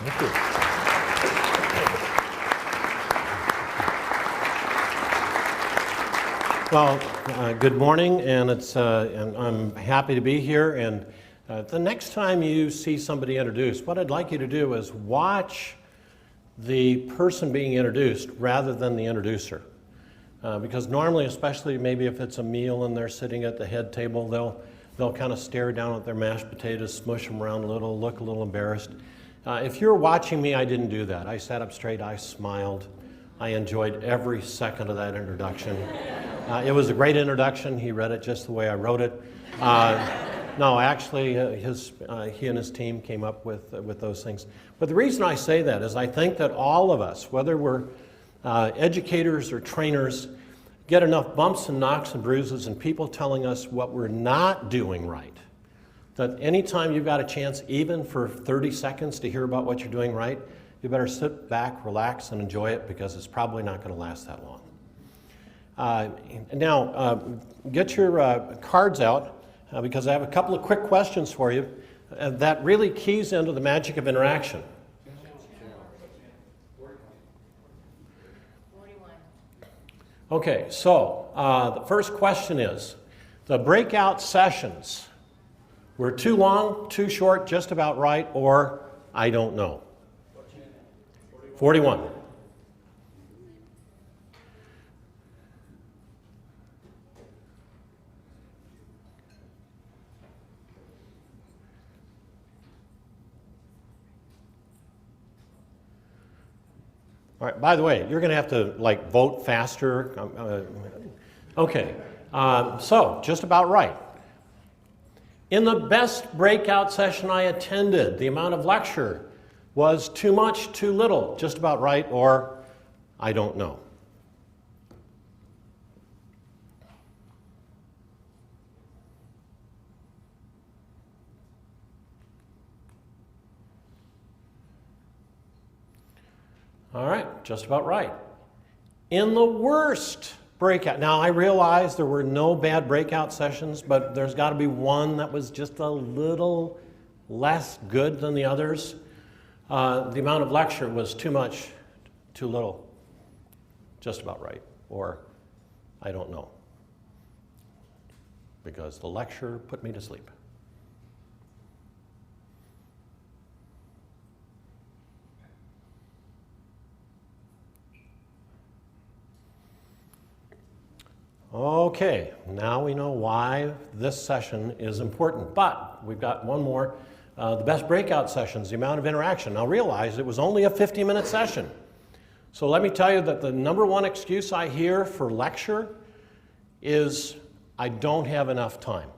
Thank you. Well, good morning, and and I'm happy to be here. And the next time you see somebody introduced, what I'd like you to do is watch the person being introduced rather than the introducer. Because normally, especially maybe if it's a meal and they're sitting at the head table, they'll kind of stare down at their mashed potatoes, smush them around a little, look a little embarrassed. If you're watching me, I didn't do that. I sat up straight, I smiled. I enjoyed every second of that introduction. It was a great introduction. He read it just the way I wrote it. No, actually, he and his team came up with those things. But the reason I say that is I think that all of us, whether we're educators or trainers, get enough bumps and knocks and bruises and people telling us what we're not doing right, that anytime you've got a chance, even for 30 seconds, to hear about what you're doing right, you better sit back, relax, and enjoy it, because it's probably not going to last that long. Now, get your cards out, because I have a couple of quick questions for you that really keys into the magic of interaction. 41. Okay, so the first question is, the breakout sessions were too long, too short, just about right, or I don't know? 41. All right, by the way, you're going to have to vote faster. Okay, so just about right. In the best breakout session I attended, the amount of lecture was too much, too little, just about right, or I don't know. All right, just about right. In the worst breakout, now I realize there were no bad breakout sessions, but there's got to be one that was just a little less good than the others. The amount of lecture was too much, too little, just about right, or I don't know, because the lecture put me to sleep. Okay, now we know why this session is important, but we've got one more. The best breakout sessions, the amount of interaction. Now realize it was only a 50-minute session. So let me tell you that the number one excuse I hear for lecture is I don't have enough time.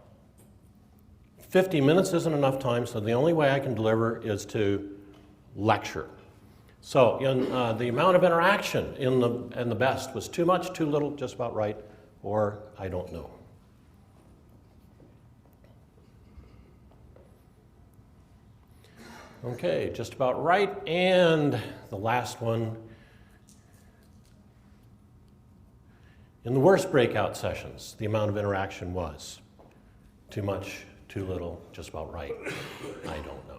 50 minutes isn't enough time, so the only way I can deliver is to lecture. So in the amount of interaction in the best was too much, too little, just about right, or I don't know. Okay, just about right. And the last one. In the worst breakout sessions, the amount of interaction was too much, too little, just about right, I don't know.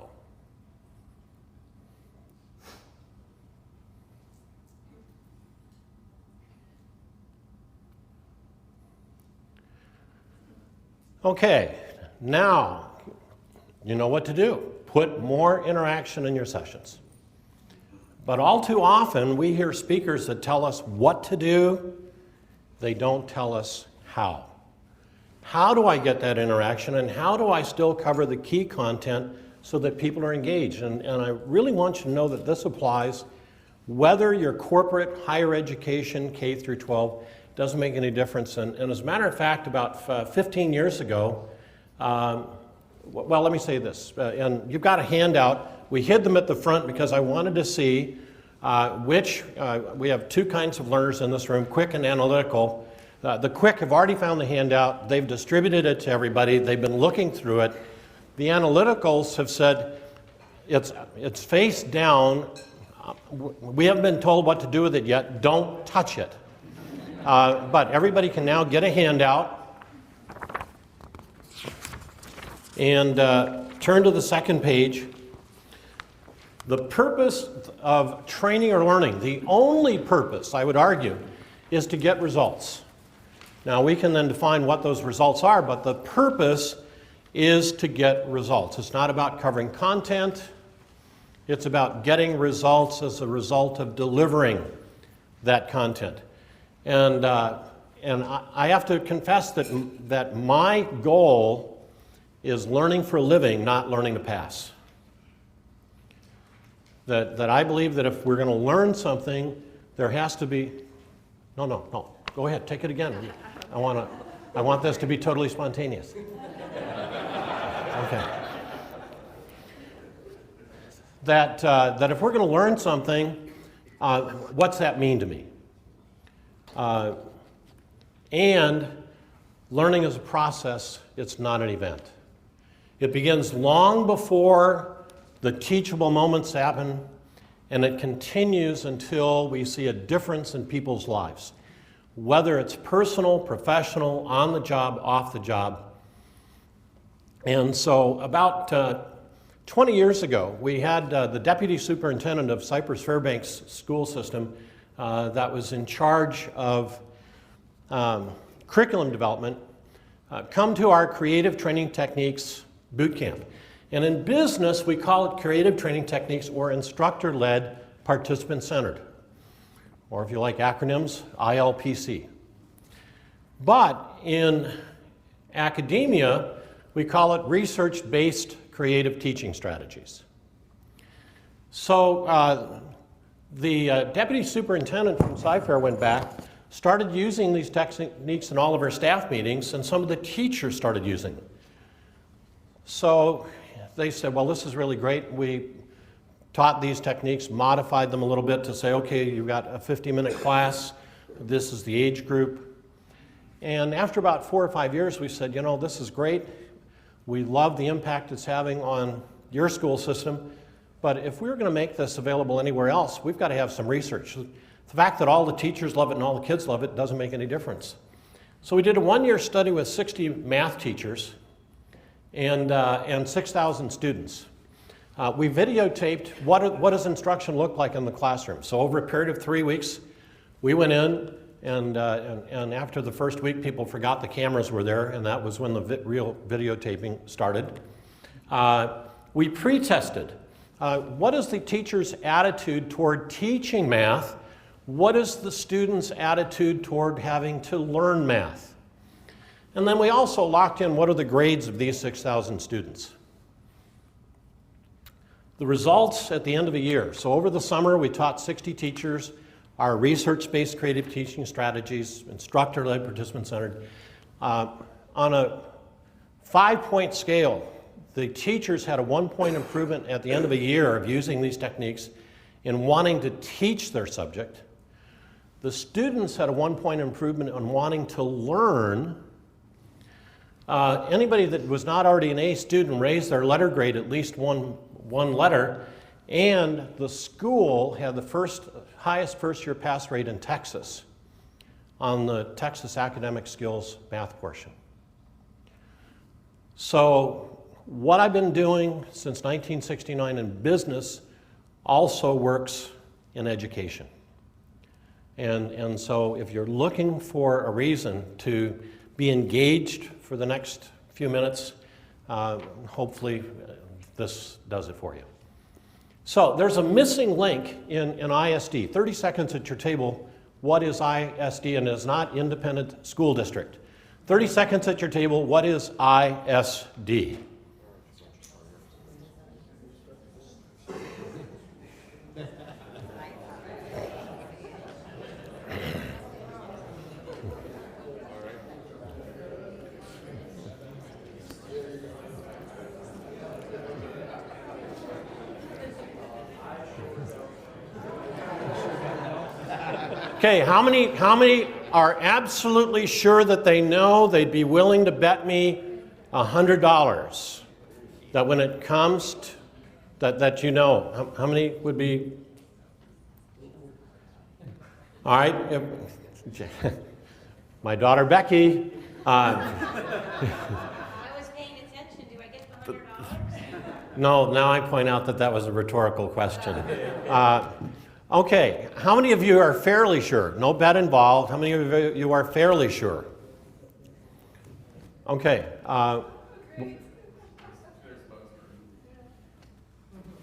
Okay, now you know what to do. Put more interaction in your sessions. But all too often, we hear speakers that tell us what to do. They don't tell us how. How do I get that interaction, and how do I still cover the key content so that people are engaged? And I really want you to know that this applies whether you're corporate, higher education, K through 12, doesn't make any difference. And as a matter of fact, about 15 years ago, well, let me say this, and you've got a handout. We hid them at the front because I wanted to see we have two kinds of learners in this room, quick and analytical. The quick have already found the handout. They've distributed it to everybody. They've been looking through it. The analyticals have said it's face down. We haven't been told what to do with it yet. Don't touch it. But everybody can now get a handout and turn to the second page. The purpose of training or learning, the only purpose, I would argue, is to get results. Now, we can then define what those results are, but the purpose is to get results. It's not about covering content. It's about getting results as a result of delivering that content. And I have to confess that my goal is learning for a living, not learning to pass. That I believe that if we're going to learn something, there has to be... No. Go ahead, take it again. I want this to be totally spontaneous. Okay. That if we're going to learn something, what's that mean to me? And learning is a process, it's not an event. It begins long before the teachable moments happen, and it continues until we see a difference in people's lives, whether it's personal, professional, on the job, off the job. And so about 20 years ago, we had the deputy superintendent of Cypress Fairbanks school system that was in charge of curriculum development come to our creative training techniques boot camp. And in business, we call it creative training techniques or instructor-led, participant-centered. Or if you like acronyms, ILPC. But in academia, we call it research-based creative teaching strategies. So the deputy superintendent from Cy-Fair went back, started using these techniques in all of our staff meetings, and some of the teachers started using them. So they said, well, this is really great. We taught these techniques, modified them a little bit to say, okay, you've got a 50-minute class. This is the age group. And after about 4 or 5 years, we said, you know, this is great. We love the impact it's having on your school system. But if we're going to make this available anywhere else, we've got to have some research. The fact that all the teachers love it and all the kids love it doesn't make any difference. So we did a 1-year study with 60 math teachers and 6,000 students. We videotaped what does instruction look like in the classroom. So over a period of 3 weeks, we went in, and after the first week, people forgot the cameras were there, and that was when the real videotaping started. We pre-tested. What is the teacher's attitude toward teaching math? What is the student's attitude toward having to learn math? And then we also locked in what are the grades of these 6,000 students. The results at the end of a year. So over the summer, we taught 60 teachers our research-based creative teaching strategies, instructor-led, participant-centered. On a 5-point scale, the teachers had a 1-point improvement at the end of a year of using these techniques in wanting to teach their subject. The students had a 1-point improvement on wanting to learn. Anybody that was not already an A student raised their letter grade at least one letter, and the school had the highest first-year pass rate in Texas on the Texas Academic Skills math portion. So what I've been doing since 1969 in business also works in education. And so if you're looking for a reason to be engaged for the next few minutes, hopefully this does it for you. So there's a missing link in ISD. 30 seconds at your table. What is ISD? And it is not independent school district. 30 seconds at your table. What is ISD? Okay, how many are absolutely sure that they know they'd be willing to bet me $100 that when it comes to, that you know? How many would be? All right, my daughter Becky. I was paying attention. Do I get the $100? No, now I point out that that was a rhetorical question. Okay, how many of you are fairly sure? No bet involved. How many of you are fairly sure? Okay.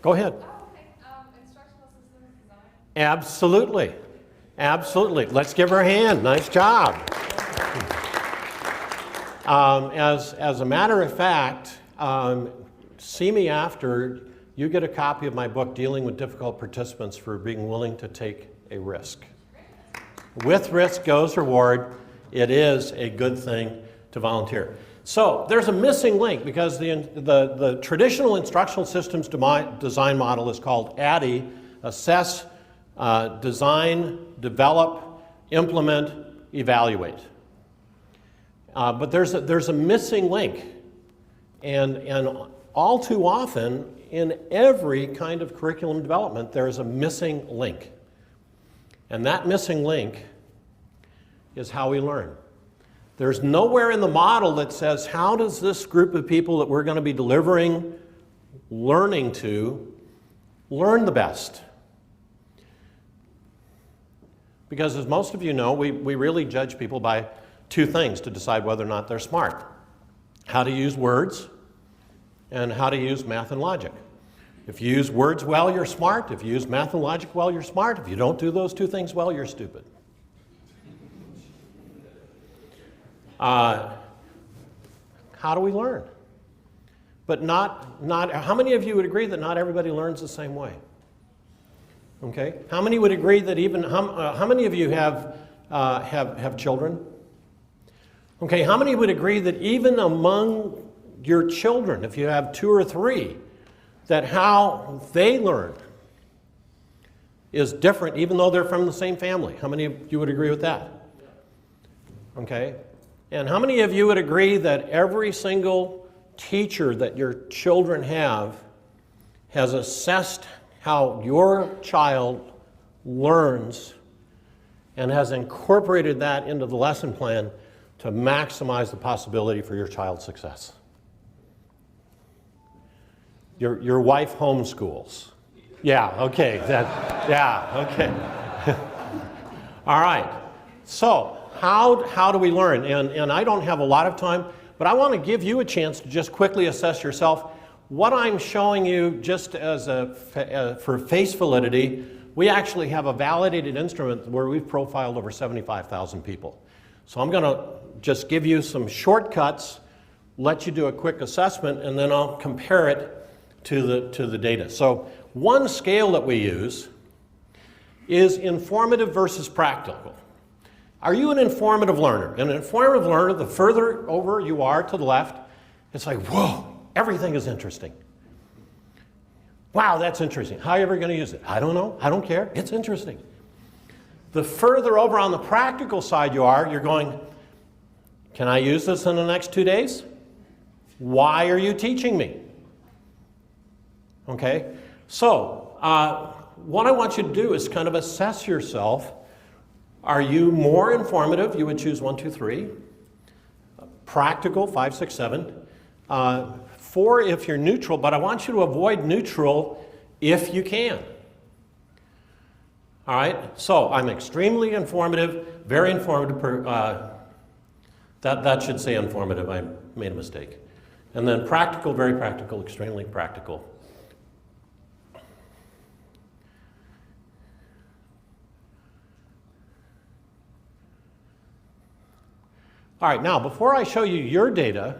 Go ahead. Instructional systems design. Absolutely. Absolutely. Let's give her a hand. Nice job. As a matter of fact, see me after you get a copy of my book, Dealing with Difficult Participants, for being willing to take a risk. With risk goes reward. It is a good thing to volunteer. So there's a missing link because the traditional instructional systems design model is called ADDIE, assess, design, develop, implement, evaluate. But there's a missing link. And all too often, in every kind of curriculum development, there's a missing link. And that missing link is how we learn. There's nowhere in the model that says, how does this group of people that we're going to be delivering learning to learn the best? Because as most of you know, we really judge people by two things to decide whether or not they're smart. How to use words and how to use math and logic. If you use words well, you're smart. If you use math and logic well, you're smart. If you don't do those two things well, you're stupid. How do we learn? But not, how many of you would agree that not everybody learns the same way? Okay? How many would agree that even, how many of you have children? Okay, how many would agree that even among your children, if you have 2 or 3, that how they learn is different even though they're from the same family? How many of you would agree with that? Okay? And how many of you would agree that every single teacher that your children have has assessed how your child learns and has incorporated that into the lesson plan to maximize the possibility for your child's success? Your wife homeschools. Yeah, okay. Yeah, okay. All right. So, how do we learn? And I don't have a lot of time, but I want to give you a chance to just quickly assess yourself. What I'm showing you just as for face validity, we actually have a validated instrument where we've profiled over 75,000 people. So I'm going to just give you some shortcuts, let you do a quick assessment, and then I'll compare it to the data. So one scale that we use is informative versus practical. Are you an informative learner? An informative learner, the further over you are to the left, it's like, whoa, everything is interesting. Wow, that's interesting. How are you ever going to use it? I don't know. I don't care. It's interesting. The further over on the practical side you are, you're going, can I use this in the next 2 days? Why are you teaching me? Okay? So, what I want you to do is kind of assess yourself. Are you more informative? You would choose 1, 2, 3. Practical, 5, 6, 7. 4 if you're neutral, but I want you to avoid neutral if you can. All right? So I'm extremely informative, very informative. That should say informative. I made a mistake. And then practical, very practical, extremely practical. All right, now before I show you your data,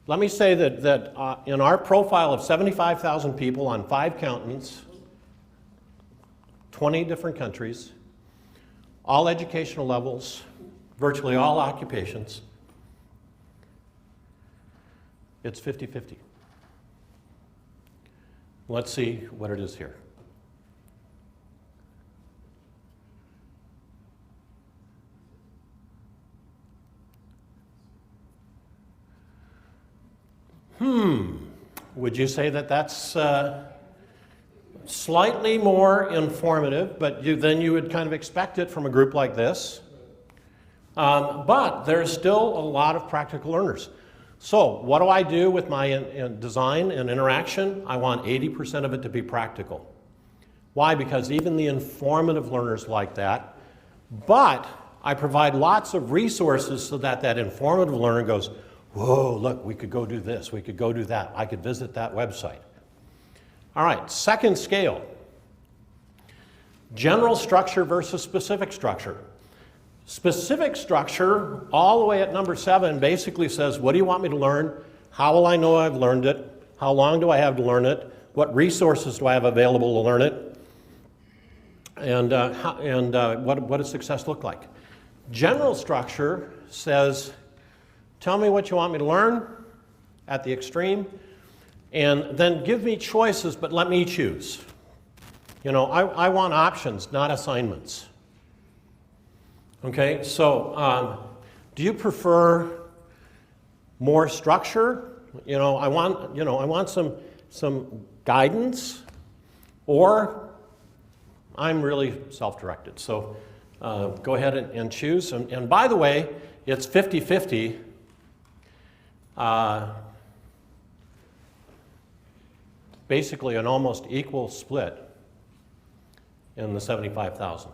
let me say that in our profile of 75,000 people on 5 continents, 20 different countries, all educational levels, virtually all occupations, it's 50-50. Let's see what it is here. Would you say that that's slightly more informative, but then you would kind of expect it from a group like this? But there's still a lot of practical learners. So what do I do with my design and interaction? I want 80% of it to be practical. Why? Because even the informative learners like that, but I provide lots of resources so that that informative learner goes, whoa, look, we could go do this, we could go do that, I could visit that website. All right, second scale. General structure versus specific structure. Specific structure, all the way at number 7, basically says, what do you want me to learn? How will I know I've learned it? How long do I have to learn it? What resources do I have available to learn it? And what does success look like? General structure says, tell me what you want me to learn at the extreme, and then give me choices, but let me choose. You know, I want options, not assignments. Okay, so do you prefer more structure? I want some guidance, or I'm really self-directed. So go ahead and choose. And by the way, it's 50-50. Basically an almost equal split in the 75,000.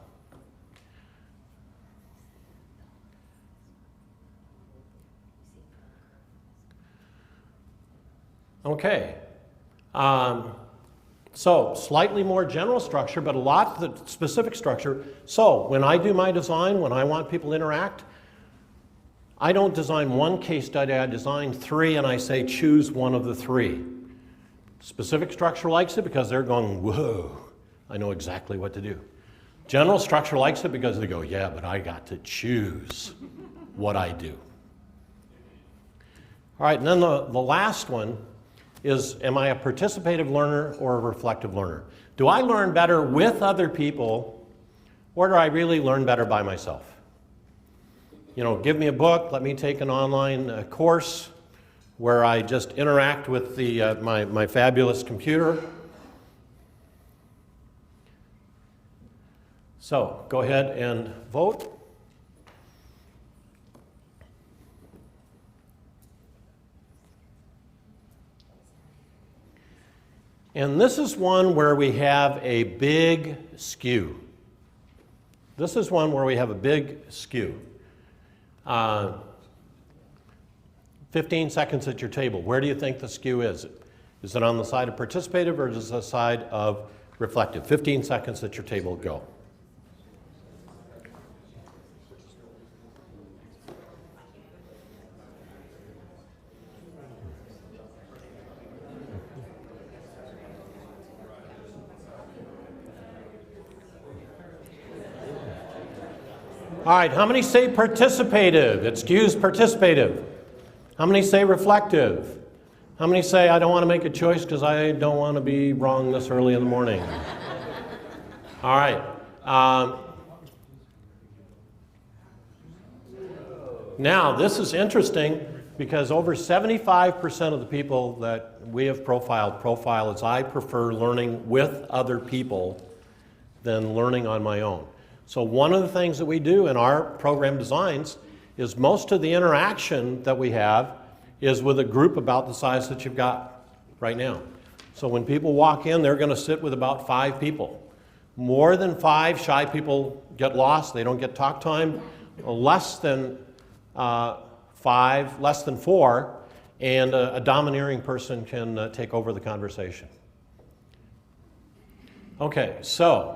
Okay, so slightly more general structure, but a lot of the specific structure. So when I do my design, when I want people to interact, I don't design one case study, I design 3 and I say choose one of the 3. Specific structure likes it because they're going, whoa, I know exactly what to do. General structure likes it because they go, yeah, but I got to choose what I do. All right, and then the last one is, am I a participative learner or a reflective learner? Do I learn better with other people, or do I really learn better by myself? Give me a book, let me take an online course where I just interact with my fabulous computer. So go ahead and vote. And this is one where we have a big skew. This is one where we have a big skew. 15 seconds at your table. Where do you think the skew is? Is it on the side of participative or is it the side of reflective? 15 seconds at your table, go. All right, how many say participative? It skews participative. How many say reflective? How many say I don't want to make a choice because I don't want to be wrong this early in the morning? All right. Now, this is interesting because over 75% of the people that we have profile as I prefer learning with other people than learning on my own. So one of the things that we do in our program designs is most of the interaction that we have is with a group about the size that you've got right now. So when people walk in, they're going to sit with about 5 people. More than 5, shy people get lost. They don't get talk time. Less than 5, less than 4, and a domineering person can take over the conversation. Okay, so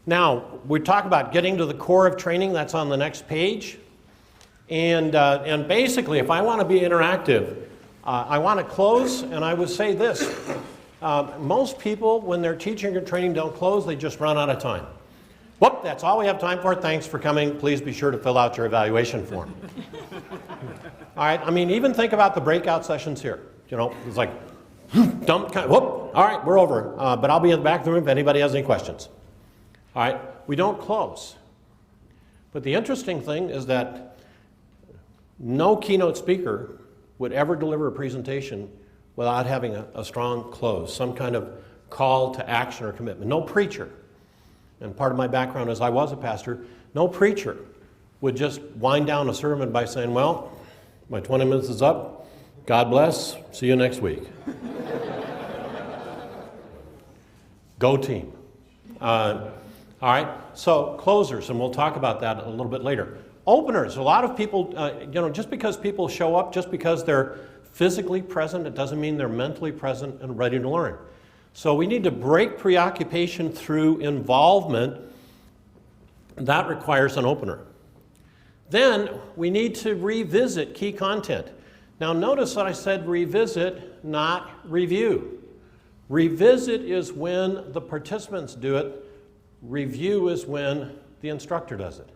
now, we talk about getting to the core of training. That's on the next page. And basically, if I want to be interactive, I want to close, and I would say this. Most people, when they're teaching or training, don't close. They just run out of time. Whoop, that's all we have time for. Thanks for coming. Please be sure to fill out your evaluation form. All right, I mean, even think about the breakout sessions here. It's like, dump, whoop, all right, we're over. But I'll be in the back of the room if anybody has any questions. All right, we don't close. But the interesting thing is that no keynote speaker would ever deliver a presentation without having a strong close, some kind of call to action or commitment. No preacher. And part of my background is I was a pastor. No preacher would just wind down a sermon by saying, well, my 20 minutes is up. God bless. See you next week. Go team. All right, so closers, and we'll talk about that a little bit later. Openers, a lot of people, just because people show up, just because they're physically present, it doesn't mean they're mentally present and ready to learn. So we need to break preoccupation through involvement. That requires an opener. Then we need to revisit key content. Now notice that I said revisit, not review. Revisit is when the participants do it. Review is when the instructor does it.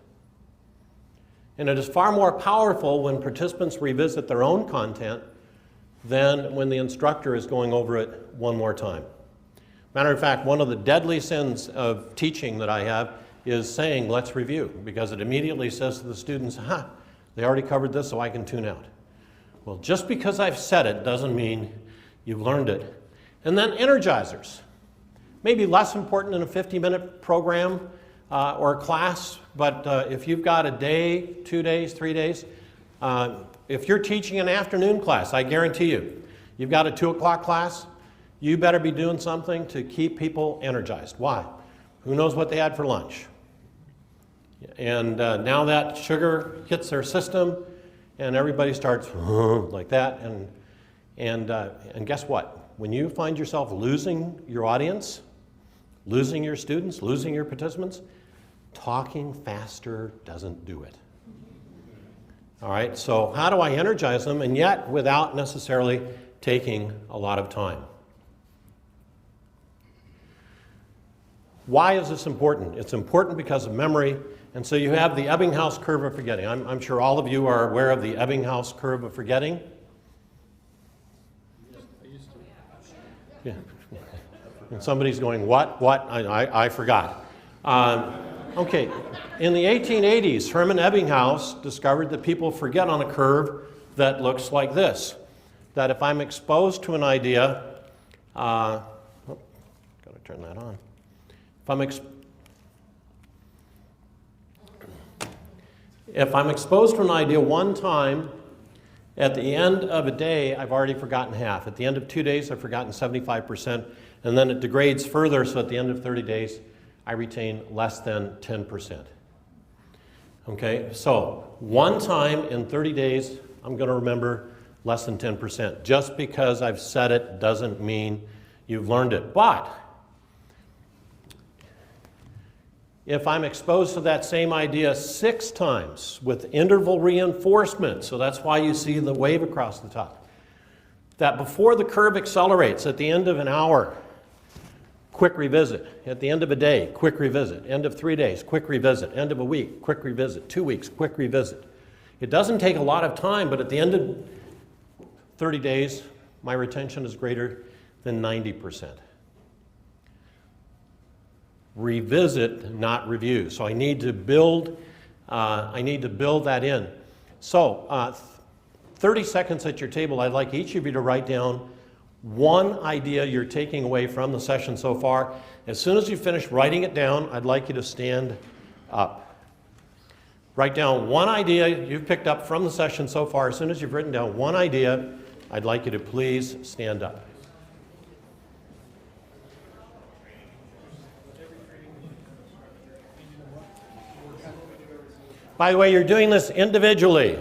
And it is far more powerful when participants revisit their own content than when the instructor is going over it one more time. Matter of fact, one of the deadly sins of teaching that I have is saying, let's review, because it immediately says to the students, they already covered this, so I can tune out. Well, just because I've said it doesn't mean you've learned it. And then energizers. Maybe less important in a 50-minute program or a class, but if you've got a day, 2 days, 3 days, if you're teaching an afternoon class, I guarantee you, you've got a 2 o'clock class, you better be doing something to keep people energized. Why? Who knows what they had for lunch? And now that sugar hits their system, and everybody starts like that, and guess what? When you find yourself losing your audience, losing your students, losing your participants, talking faster doesn't do it. All right, so how do I energize them, and yet without necessarily taking a lot of time? Why is this important? It's important because of memory. And so you have the Ebbinghaus curve of forgetting. I'm sure all of you are aware of the Ebbinghaus curve of forgetting. Yeah. And somebody's going, what? I forgot. Okay, in the 1880s, Hermann Ebbinghaus discovered that people forget on a curve that looks like this. That if I'm exposed to an idea, got to turn that on. If I'm exposed to an idea one time, at the end of a day, I've already forgotten half. At the end of 2 days, I've forgotten 75%, and then it degrades further, so at the end of 30 days, I retain less than 10%. Okay, so one time in 30 days, I'm going to remember less than 10%. Just because I've said it doesn't mean you've learned it. But if I'm exposed to that same idea 6 times with interval reinforcement, so that's why you see the wave across the top, that before the curve accelerates at the end of an hour, quick revisit. At the end of a day, quick revisit. End of 3 days, quick revisit. End of a week, quick revisit. 2 weeks, quick revisit. It doesn't take a lot of time, but at the end of 30 days, my retention is greater than 90%. Revisit, not review. So I need to build that in. So 30 seconds at your table, I'd like each of you to write down one idea you're taking away from the session so far. As soon as you finish writing it down, I'd like you to stand up. Write down one idea you've picked up from the session so far. As soon as you've written down one idea, I'd like you to please stand up. By the way, you're doing this individually.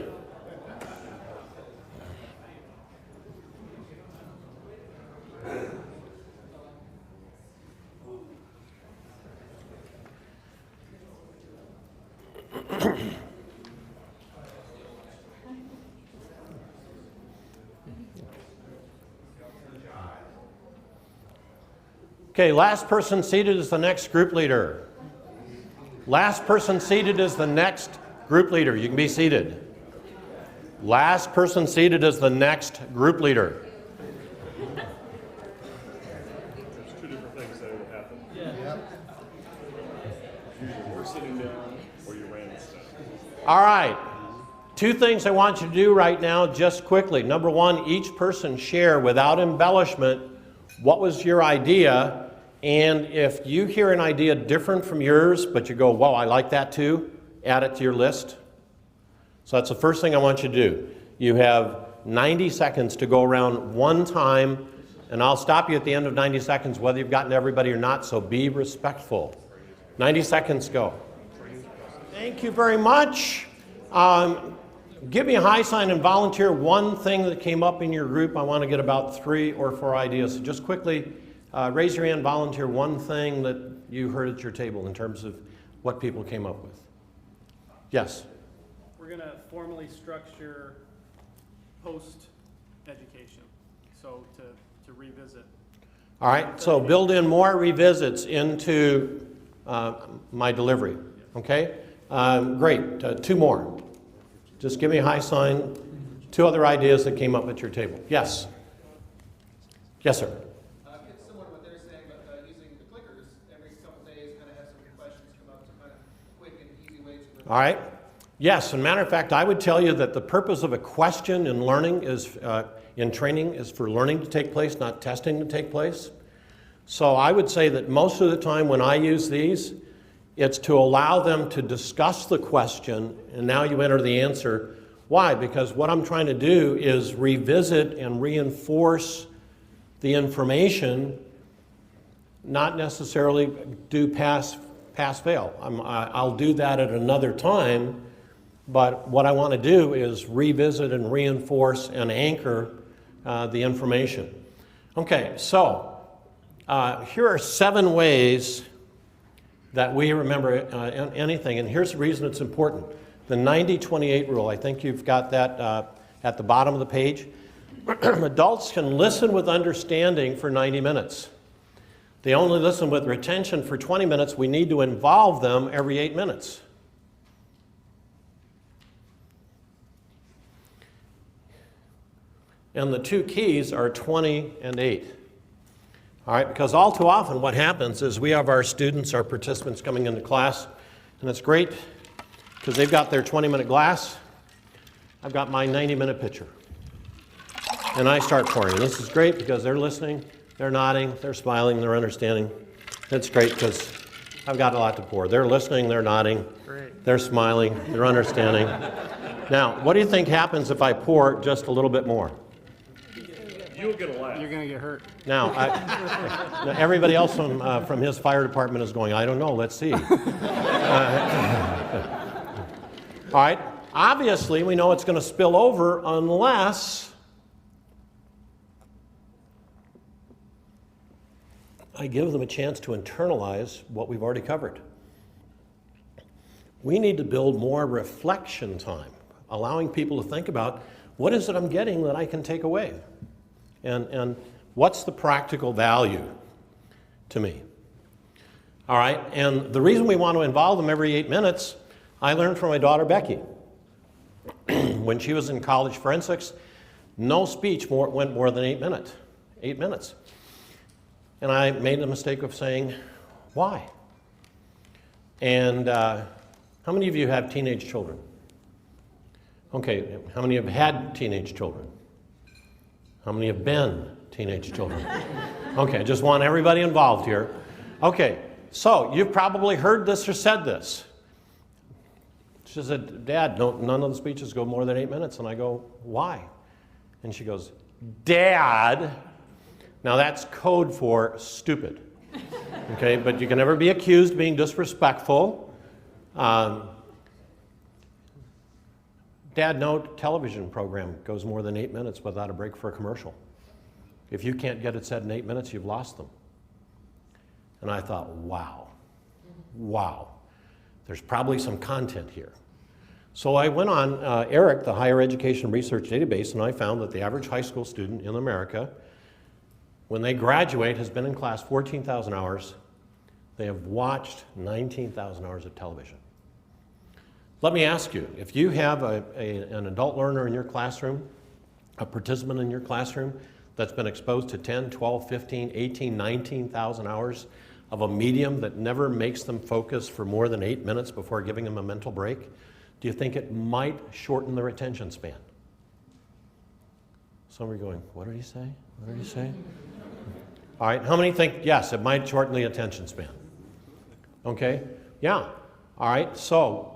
Okay, last person seated is the next group leader. Last person seated is the next group leader. You can be seated. Last person seated is the next group leader. There's 2 different things that would happen. Yeah. Usually you're sitting down or you ran instead. All right. 2 things I want you to do right now just quickly. Number 1, each person share without embellishment what was your idea, and if you hear an idea different from yours, but you go, wow, I like that too, add it to your list. So that's the first thing I want you to do. You have 90 seconds to go around one time, and I'll stop you at the end of 90 seconds whether you've gotten to everybody or not, so be respectful. 90 seconds, go. Thank you very much. Give me a high sign and volunteer one thing that came up in your group. I want to get about 3 or 4 ideas. So just quickly, raise your hand, volunteer one thing that you heard at your table in terms of what people came up with. Yes? We're going to formally structure post-education, so to revisit. All right, so build in more revisits into my delivery, okay? Great, 2 more. Just give me a high sign. 2 other ideas that came up at your table. Yes? Yes, sir. It's similar to what they're saying, but using the clickers every couple days, kind of have some questions come up to kind of quick and easy ways to. All right. Yes, as a matter of fact, I would tell you that the purpose of a question in learning is, in training, is for learning to take place, not testing to take place. So I would say that most of the time when I use these, it's to allow them to discuss the question, and now you enter the answer. Why? Because what I'm trying to do is revisit and reinforce the information, not necessarily do pass-fail. I'll do that at another time, but what I want to do is revisit and reinforce and anchor the information. Okay, so here are 7 ways that we remember anything, and here's the reason it's important. The 90-28 rule, I think you've got that at the bottom of the page. Adults can listen with understanding for 90 minutes. They only listen with retention for 20 minutes. We need to involve them every 8 minutes. And the 2 keys are 20 and 8. All right, because all too often what happens is we have our students, our participants coming into class, and it's great because they've got their 20-minute glass. I've got my 90-minute pitcher. And I start pouring. This is great because they're listening, they're nodding, they're smiling, they're understanding. It's great because I've got a lot to pour. They're listening, they're nodding, they're smiling, they're understanding. Now, what do you think happens if I pour just a little bit more? You'll get a laugh. You're going to get hurt. Now, now everybody else from his fire department is going, I don't know, let's see. All right, obviously we know it's going to spill over unless I give them a chance to internalize what we've already covered. We need to build more reflection time, allowing people to think about what is it I'm getting that I can take away? And what's the practical value to me? All right, and the reason we want to involve them every 8 minutes, I learned from my daughter Becky. When she was in college forensics, no speech went more than 8 minutes. 8 minutes. And I made the mistake of saying, why? And how many of you have teenage children? Okay, how many have had teenage children? How many have been teenage children? Okay, I just want everybody involved here. Okay, so you've probably heard this or said this. She said, Dad, none of the speeches go more than 8 minutes. And I go, why? And she goes, Dad. Now that's code for stupid. Okay, but you can never be accused of being disrespectful. Dad, no television program goes more than 8 minutes without a break for a commercial. If you can't get it said in 8 minutes, you've lost them. And I thought, wow, there's probably some content here. So I went on ERIC, the Higher Education Research Database, and I found that the average high school student in America, when they graduate, has been in class 14,000 hours. They have watched 19,000 hours of television. Let me ask you, if you have an adult learner in your classroom, a participant in your classroom that's been exposed to 10, 12, 15, 18, 19,000 hours of a medium that never makes them focus for more than 8 minutes before giving them a mental break, do you think it might shorten their attention span? Some are going, what did he say? What did he say? All right, how many think, yes, it might shorten the attention span? Okay, yeah. All right, so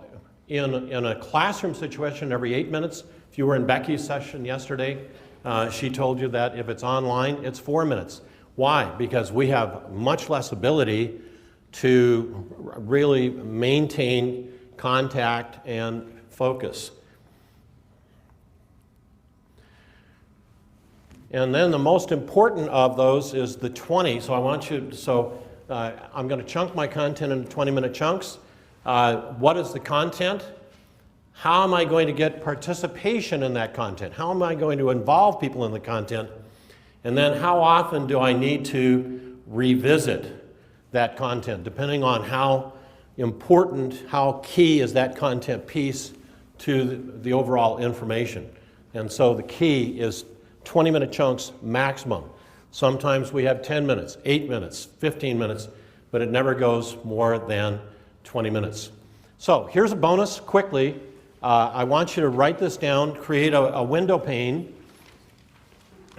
in a classroom situation every 8 minutes. If you were in Becky's session yesterday, she told you that if it's online, it's 4 minutes. Why? Because we have much less ability to really maintain contact and focus. And then the most important of those is the 20. So I want you, I'm going to chunk my content into 20-minute chunks. What is the content? How am I going to get participation in that content? How am I going to involve people in the content? And then how often do I need to revisit that content, depending on how important, how key is that content piece to the overall information. And so the key is 20-minute chunks maximum. Sometimes we have 10 minutes, 8 minutes, 15 minutes, but it never goes more than 20 minutes. So here's a bonus quickly. I want you to write this down, create a window pane.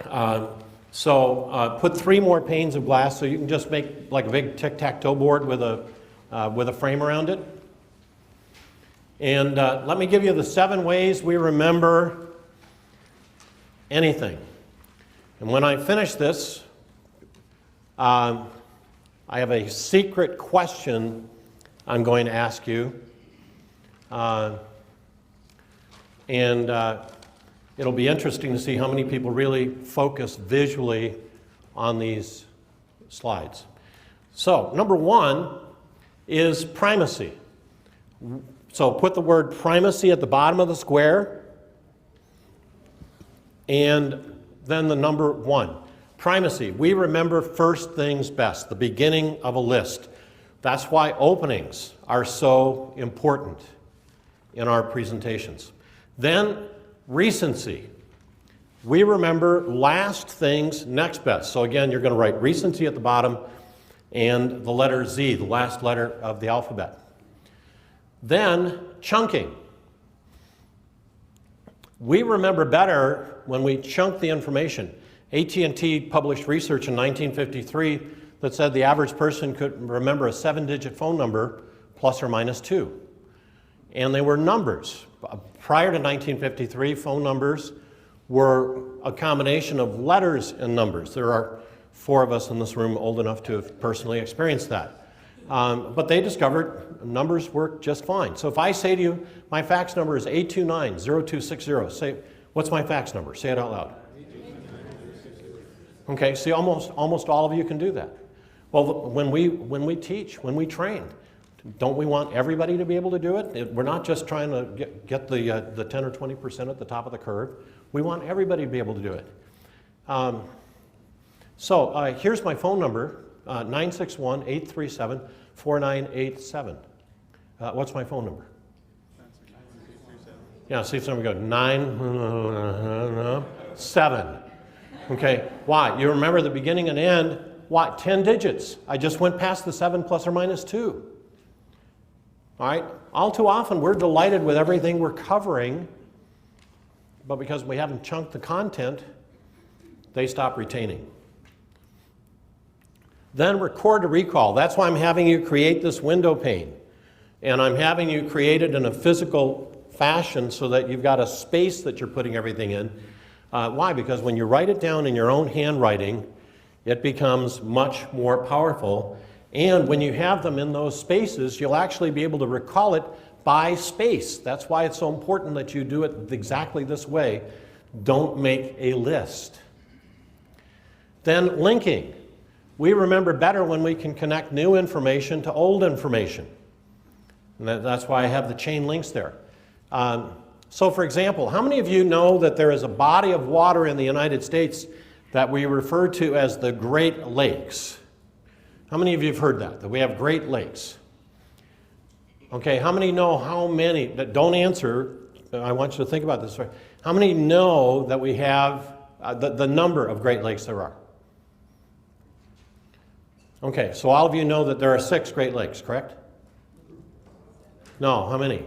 Put 3 more panes of glass so you can just make like a big tic-tac-toe board with a frame around it. And let me give you the 7 ways we remember anything. And when I finish this, I have a secret question I'm going to ask you. It'll be interesting to see how many people really focus visually on these slides. So, number 1 is primacy. So put the word primacy at the bottom of the square, and then the number 1. Primacy. We remember first things best, the beginning of a list. That's why openings are so important in our presentations. Then recency. We remember last things next best. So again, you're going to write recency at the bottom and the letter Z, the last letter of the alphabet. Then chunking. We remember better when we chunk the information. AT&T published research in 1953 that said the average person could remember a 7-digit phone number plus or minus 2. And they were numbers. Prior to 1953, phone numbers were a combination of letters and numbers. There are 4 of us in this room old enough to have personally experienced that. But they discovered numbers work just fine. So if I say to you, my fax number is 829-0260, say, what's my fax number? Say it out loud. Okay, see, almost all of you can do that. Well, when we teach, when we train, don't we want everybody to be able to do it? We're not just trying to get the 10 or 20% at the top of the curve. We want everybody to be able to do it. Here's my phone number, 961-837-4987. What's my phone number? Yeah, see if somebody goes, 9-7. Okay, why? You remember the beginning and end. Why? 10 digits. I just went past the 7 plus or minus 2. All right? All too often, we're delighted with everything we're covering, but because we haven't chunked the content, they stop retaining. Then record to recall. That's why I'm having you create this window pane. And I'm having you create it in a physical fashion so that you've got a space that you're putting everything in. Why? Because when you write it down in your own handwriting, it becomes much more powerful. And when you have them in those spaces, you'll actually be able to recall it by space. That's why it's so important that you do it exactly this way. Don't make a list. Then linking. We remember better when we can connect new information to old information. And that's why I have the chain links there. So for example, how many of you know that there is a body of water in the United States that we refer to as the Great Lakes? How many of you have heard that we have Great Lakes? Okay, how many know how many, don't answer, I want you to think about this. How many know that we have the number of Great Lakes there are? Okay, so all of you know that there are 6 Great Lakes, correct? No, how many?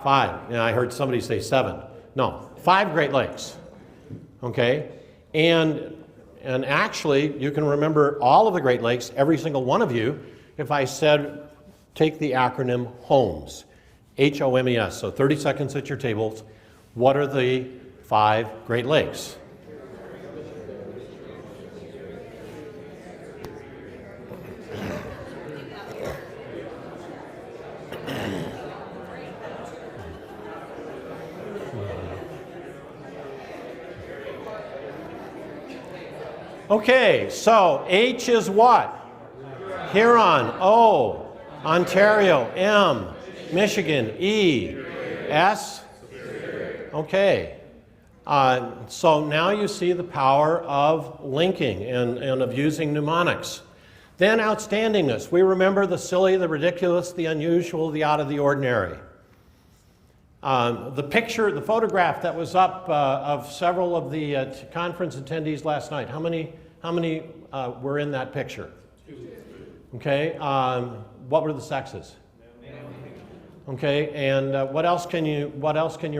5. Yeah, I heard somebody say 7. No, 5 Great Lakes. Okay, and actually, you can remember all of the Great Lakes, every single one of you, if I said, take the acronym HOMES. H-O-M-E-S. So 30 seconds at your tables. What are the 5 Great Lakes? Okay, so H is what? Huron. O. Ontario. M. Michigan. E. S. Okay. So now you see the power of linking and of using mnemonics. Then outstandingness. We remember the silly, the ridiculous, the unusual, the out of the ordinary. The picture, the photograph that was up of several of the conference attendees last night. How many were in that picture? 2. Okay. What were the sexes? Okay. And what else can you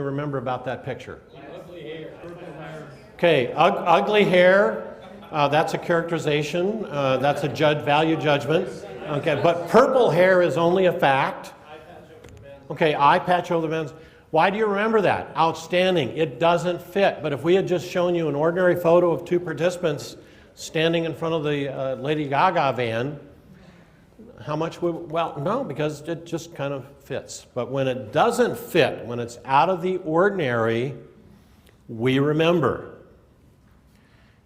remember about that picture? Ugly hair, purple hair. Okay. Ugly hair. That's a characterization. That's a value judgment. Okay. But purple hair is only a fact. Okay. Eye patch over the men's. Why do you remember that? Outstanding. It doesn't fit. But if we had just shown you an ordinary photo of 2 participants standing in front of the Lady Gaga van, how much would, well, no, because it just kind of fits. But when it doesn't fit, when it's out of the ordinary, we remember.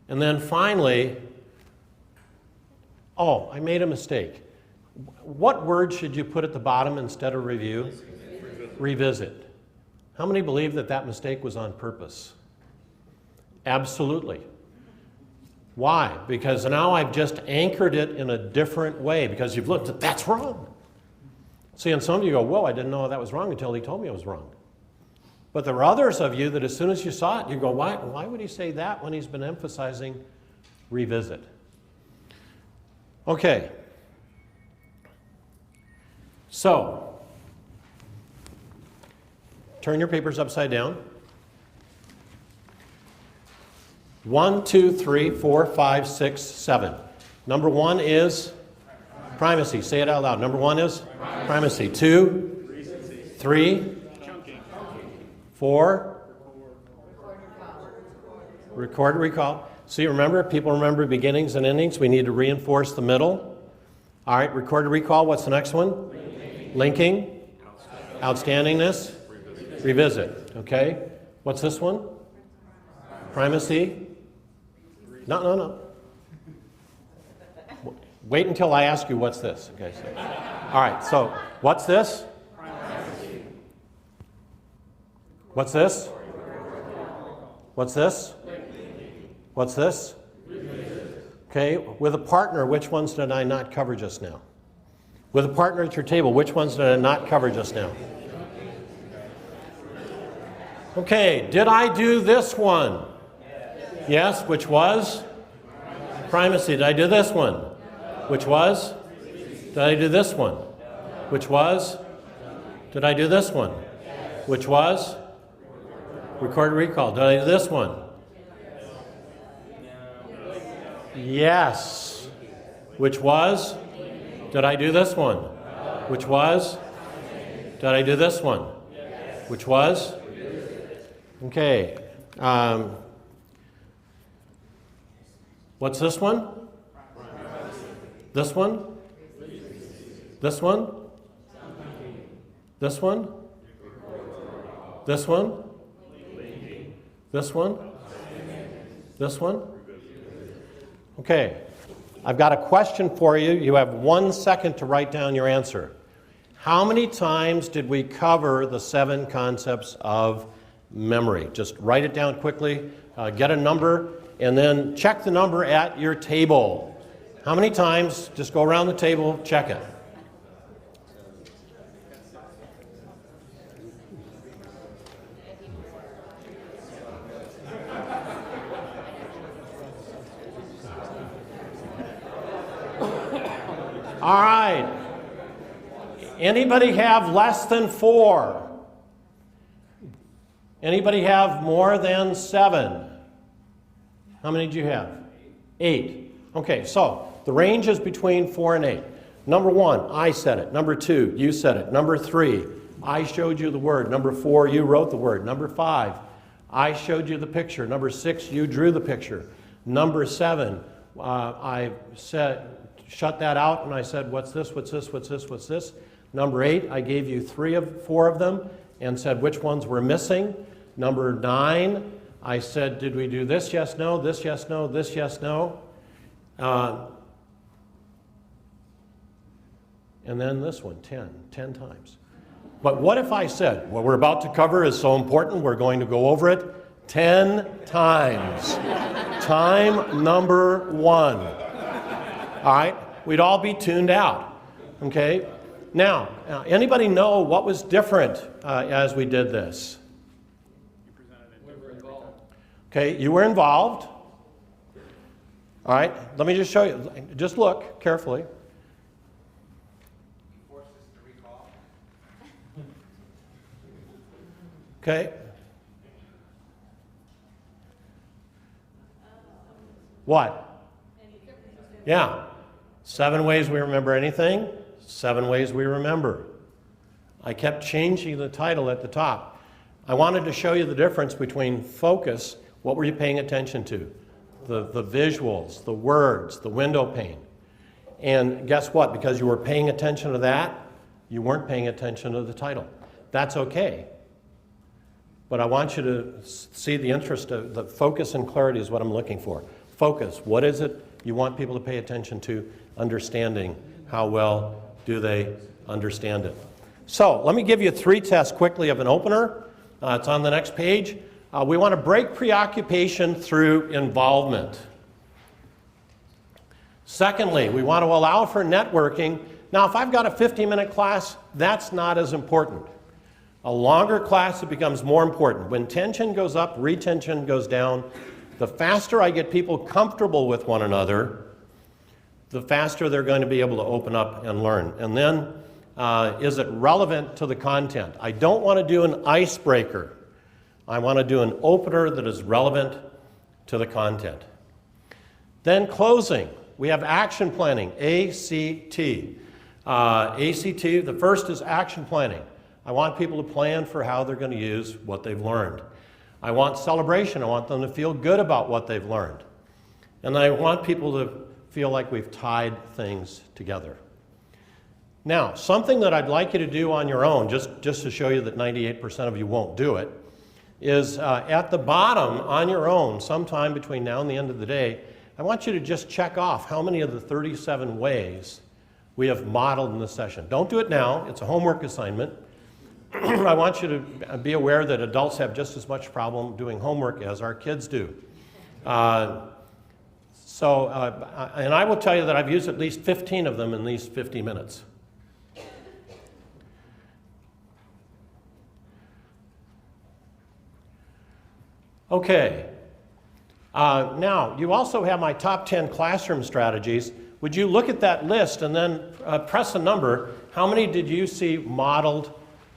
And then finally, oh, I made a mistake. What word should you put at the bottom instead of review? Revisit. How many believe that that mistake was on purpose? Absolutely. Why? Because now I've just anchored it in a different way because you've looked at that's wrong. See, and some of you go, whoa, I didn't know that was wrong until he told me it was wrong. But there are others of you that as soon as you saw it, you go, why would he say that when he's been emphasizing revisit? Okay. So, turn your papers upside down. 1, 2, 3, 4, 5, 6, 7. Number 1 is primacy. Say it out loud. Number 1 is primacy. 2, 3, 4, record, recall. See, remember, people remember beginnings and endings. We need to reinforce the middle. All right, record, recall. What's the next one? Linking. Outstandingness. Revisit. Okay. What's this one? Primacy. No. Wait until I ask you what's this. Okay. So, all right. So what's this? What's this? What's this? What's this? Okay. With a partner, which ones did I not cover just now? With a partner at your table, which ones did I not cover just now? Okay. Did I do this one? Yes, which was? Primacy. Did I do this one? Which was? Did I do this one? Which was? Did I do this one? Which was? Record, recall. Did I do this one? Yes. Which was? Did I do this one? Which was? Did I do this one? Which was? Okay. What's this one? This one? This one? This one? This one? This one? This one? Okay. I've got a question for you. You have 1 second to write down your answer. How many times did we cover the 7 concepts of memory? Just write it down quickly, get a number, and then check the number at your table. How many times? Just go around the table, check it. All right. Anybody have less than 4? Anybody have more than 7? How many do you have? 8. Okay, so the range is between 4 and 8. Number 1, I said it. Number 2, you said it. Number 3, I showed you the word. Number 4, you wrote the word. Number 5, I showed you the picture. Number 6, you drew the picture. Number 7, I said, shut that out, and I said, what's this, what's this, what's this, what's this? Number 8, I gave you 4 of them and said which ones were missing. Number 9, I said, did we do this, yes, no, this, yes, no, this, yes, no? And then this one, 10 times. But what if I said, what we're about to cover is so important, we're going to go over it 10 times. Time number 1. All right? We'd all be tuned out. Okay? Now, anybody know what was different as we did this? We were involved. Okay, you were involved. All right, let me just show you. Just look carefully. Force us to recall. Okay. What? Yeah. 7 ways we remember anything. 7 ways we remember. I kept changing the title at the top. I wanted to show you the difference between focus, what were you paying attention to? The visuals, the words, the window pane. And guess what? Because you were paying attention to that, you weren't paying attention to the title. That's okay. But I want you to see the interest of the focus and clarity is what I'm looking for. Focus, what is it you want people to pay attention to? Understanding. How well do they understand it? So let me give you 3 tests quickly of an opener. It's on the next page. We want to break preoccupation through involvement. Secondly, we want to allow for networking. Now, if I've got a 50-minute class, that's not as important. A longer class, it becomes more important. When tension goes up, retention goes down. The faster I get people comfortable with one another, the faster they're going to be able to open up and learn. And then, is it relevant to the content? I don't want to do an icebreaker. I want to do an opener that is relevant to the content. Then closing. We have action planning, ACT. ACT, the first is action planning. I want people to plan for how they're going to use what they've learned. I want celebration. I want them to feel good about what they've learned. And I want people to feel like we've tied things together. Now, something that I'd like you to do on your own, just to show you that 98% of you won't do it, is at the bottom on your own, sometime between now and the end of the day, I want you to just check off how many of the 37 ways we have modeled in this session. Don't do it now. It's a homework assignment. I want you to be aware that adults have just as much problem doing homework as our kids do. And I will tell you that I've used at least 15 of them in these 50 minutes. Okay. Now, you also have my top 10 classroom strategies. Would you look at that list and then press a number? How many did you see modeled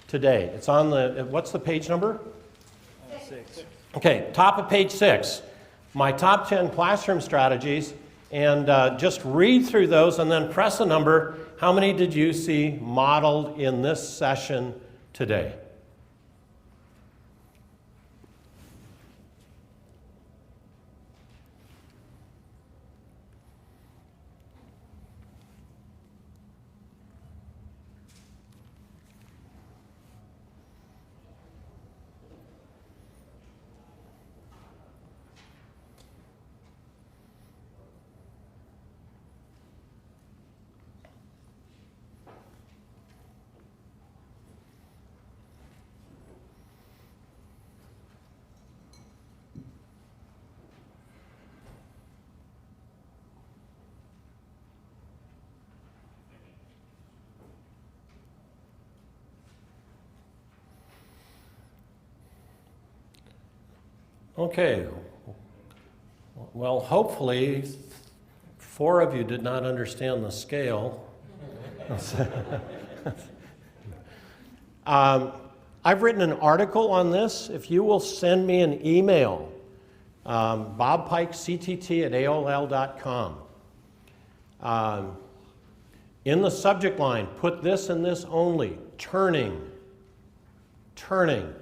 today? It's on the, what's the page number? 6. Okay, top of page 6. My top 10 classroom strategies, and just read through those and then press a number. How many did you see modeled in this session today? Okay, well, hopefully 4 of you did not understand the scale. I've written an article on this. If you will send me an email, bobpikectt@aol.com. In the subject line, put this and this only, turning Turning.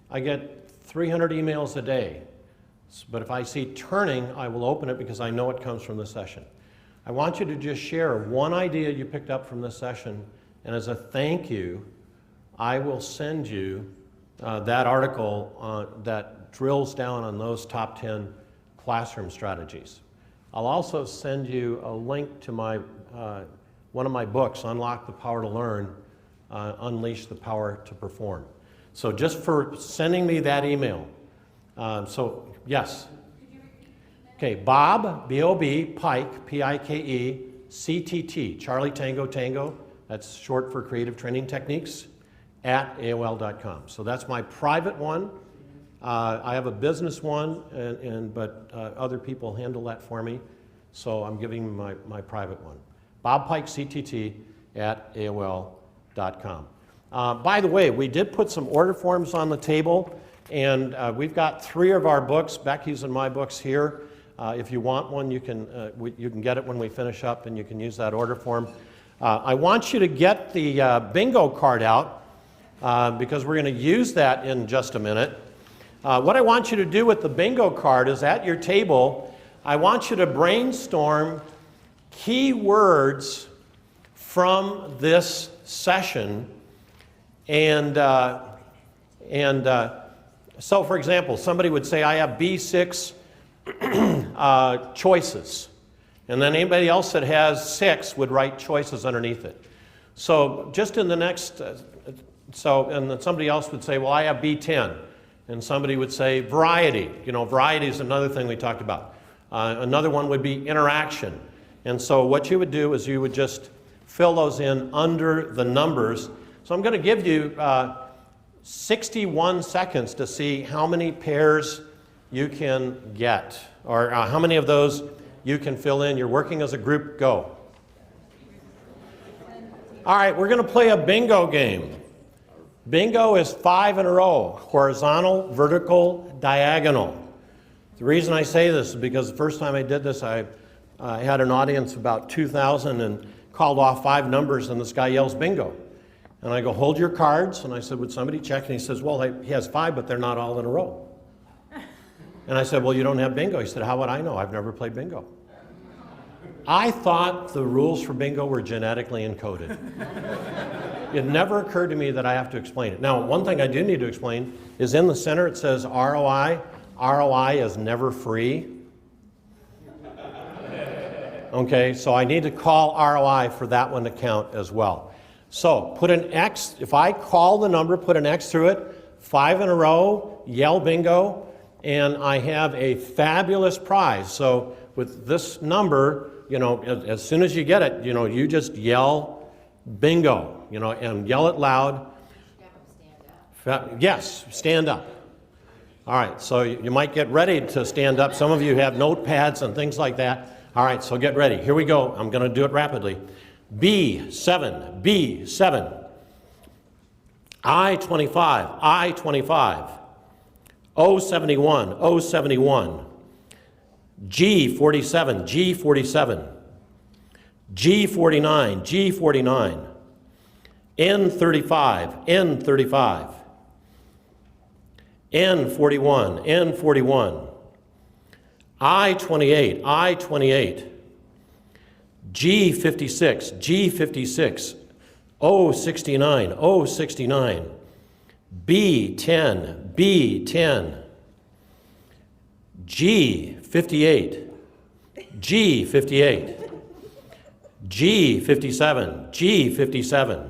I get 300 emails a day, but if I see turning, I will open it because I know it comes from the session. I want you to just share one idea you picked up from this session, and as a thank you, I will send you that article that drills down on those top 10 classroom strategies. I'll also send you a link to my one of my books, Unlock the Power to Learn, Unleash the Power to Perform. So just for sending me that email. So, yes. Okay, Bob, B-O-B, Pike, P-I-K-E, C-T-T, Charlie Tango Tango, that's short for Creative Training Techniques, at AOL.com. So that's my private one. I have a business one, but other people handle that for me. So I'm giving my private one. Bob Pike, CTT, at AOL.com. By the way, we did put some order forms on the table, and we've got 3 of our books, Becky's and my books here. If you want one, you can get it when we finish up, and you can use that order form. I want you to get the bingo card out, because we're going to use that in just a minute. What I want you to do with the bingo card is at your table, I want you to brainstorm key words from this session. And so, for example, somebody would say, I have B6 choices. And then anybody else that has 6 would write choices underneath it. So just in the next, and then somebody else would say, well, I have B10. And somebody would say variety. You know, variety is another thing we talked about. Another one would be interaction. And so what you would do is you would just fill those in under the numbers. So I'm going to give you 61 seconds to see how many pairs you can get, or how many of those you can fill in. You're working as a group. Go. All right, we're going to play a bingo game. Bingo is 5 in a row, horizontal, vertical, diagonal. The reason I say this is because the first time I did this, I had an audience of about 2,000 and called off 5 numbers, and this guy yells bingo. And I go, hold your cards. And I said, would somebody check? And he says, well, he has 5, but they're not all in a row. And I said, well, you don't have bingo. He said, how would I know? I've never played bingo. I thought the rules for bingo were genetically encoded. It never occurred to me that I have to explain it. Now, one thing I do need to explain is in the center it says ROI. ROI is never free. Okay, so I need to call ROI for that one to count as well. So put an X, if I call the number, put an X through it, 5 in a row, yell bingo, and I have a fabulous prize. So with this number, you know, as soon as you get it, you know, you just yell bingo, you know, and yell it loud. Yes, stand up. All right, so you might get ready to stand up. Some of you have notepads and things like that. All right, so get ready. Here we go. I'm going to do it rapidly. B7, B7. I-25, I-25. O-71, O-71. G-47, G-47. G-49, G-49. N-35, N-35. N-41, N-41. I-28, I-28. G-56, G-56. O-69, O-69. B-10, B-10. G-58, G-58. G-57, G-57.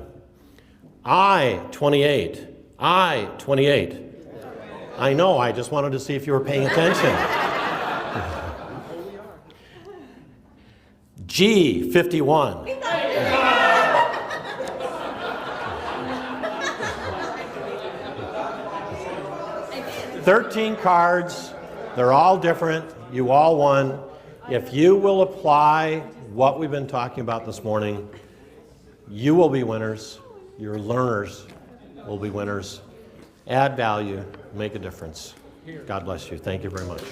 I-28, I-28. I know, I just wanted to see if you were paying attention. G51. 13 cards, they're all different, you all won. If you will apply what we've been talking about this morning, you will be winners, your learners will be winners. Add value, make a difference. God bless you. Thank you very much.